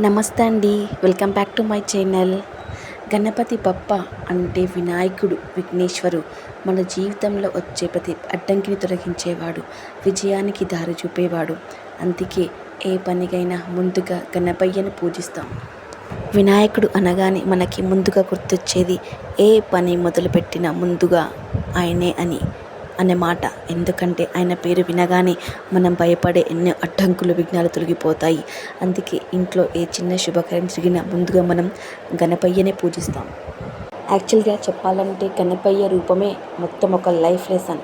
నమస్తే అండి. Welcome back to my channel. Ganapati Bappa అంటే వినాయకుడు, విఘ్నేశ్వరు మన జీవితంలో వచ్చే ప్రతి అడ్డంకిని తొలగించేవాడు, విజయానికి దారి చూపేవాడు. అందుకే ఏ పనికైనా ముందుగా గణపయ్యను పూజిస్తాం. వినాయకుడు అనగానే మనకి ముందుగా గుర్తొచ్చేది ఏ పని మొదలుపెట్టినా ముందుగా ఆయనే అనే మాట. ఎందుకంటే ఆయన పేరు వినగానే మనం భయపడే ఎన్నో అడ్డంకులు, విఘ్నాలు తొలగిపోతాయి. అందుకే ఇంట్లో ఏ చిన్న శుభకార్యం జరిగినా ముందుగా మనం గణపయ్యనే పూజిస్తాం. యాక్చువల్గా చెప్పాలంటే గణపయ్య రూపమే మొత్తం ఒక లైఫ్ లెసన్.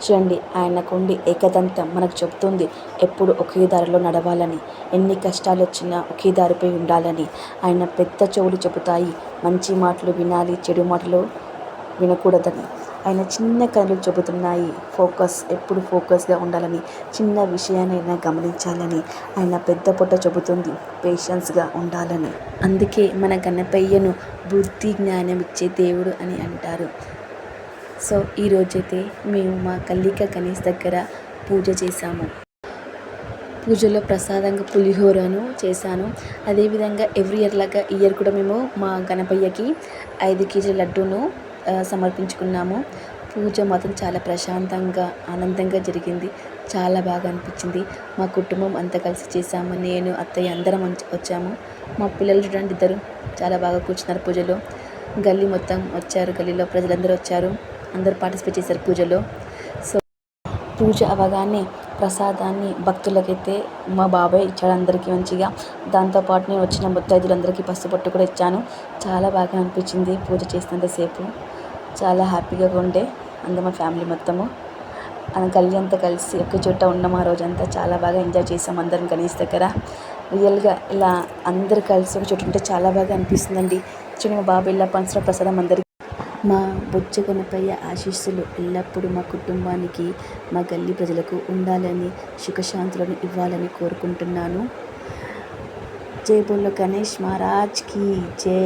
చూడండి, ఆయనకుండి ఏకదంతం మనకు చెబుతుంది ఎప్పుడు ఒకే దారిలో నడవాలని, ఎన్ని కష్టాలు వచ్చినా ఒకే దారిపై ఉండాలని. ఆయన పెద్ద చెవులు చెబుతాయి మంచి మాటలు వినాలి, చెడు మాటలు వినకూడదని. ఆయన చిన్న కళ్ళు చెబుతున్నాయి ఎప్పుడు ఫోకస్గా ఉండాలని, చిన్న విషయానైనా గమనించాలని. ఆయన పెద్ద పొట్ట చెబుతుంది పేషెన్స్గా ఉండాలని. అందుకే మన గణపయ్యను బుద్ధి జ్ఞానం ఇచ్చే దేవుడు అని అంటారు. సో ఈరోజైతే మేము మా కల్లిక గణేష్ దగ్గర పూజ చేశాము. పూజలో ప్రసాదంగా పులిహోరను చేశాను. అదేవిధంగా ఎవ్రీ ఇయర్ లాగా ఈ ఇయర్ కూడా మేము మా గణపయ్యకి 5 కేజీల లడ్డూను సమర్పించుకున్నాము. పూజ మాత్రం చాలా ప్రశాంతంగా, ఆనందంగా జరిగింది. చాలా బాగా అనిపించింది. మా కుటుంబం అంతా కలిసి చేశాము. నేను, అత్తయ్య అందరం వచ్చాము. మా పిల్లలు చూడండి, ఇద్దరు చాలా బాగా కూర్చున్నారు పూజలో. గల్లీ మొత్తం వచ్చారు, గల్లీలో ప్రజలందరూ వచ్చారు, అందరూ పార్టిసిపేట్ చేశారు పూజలో. సో పూజ అవగానే ప్రసాదాన్ని భక్తులకైతే మా బాబాయ్ ఇచ్చాడు అందరికీ మంచిగా. దాంతోపాటు నేను వచ్చిన ముత్తైదులందరికీ పసుపొట్టు కూడా ఇచ్చాను. చాలా బాగా అనిపించింది పూజ చేసినంతసేపు. చాలా హ్యాపీగా ఉండే అందరం మా ఫ్యామిలీ మొత్తము గల్లీ అంతా కలిసి ఒక చోట ఉన్నాం. ఆ రోజంతా చాలా బాగా ఎంజాయ్ చేసాం అందరం గణేష్ దగ్గర. రియల్గా ఇలా అందరు కలిసి ఒక చోట ఉంటే చాలా బాగా అనిపిస్తుందండి. చూడండి, మా బాబాయ్ ఇలా పంచిన ప్రసాదం అందరికీ. మా బొజ్జ గణపయ్య ఆశీస్సులు ఎల్లప్పుడూ మా కుటుంబానికి, మా గల్లీ ప్రజలకు ఉండాలని, సుఖశాంతులను ఇవ్వాలని కోరుకుంటున్నాను. జై బోలో గణేష్ మహారాజ్కి జై.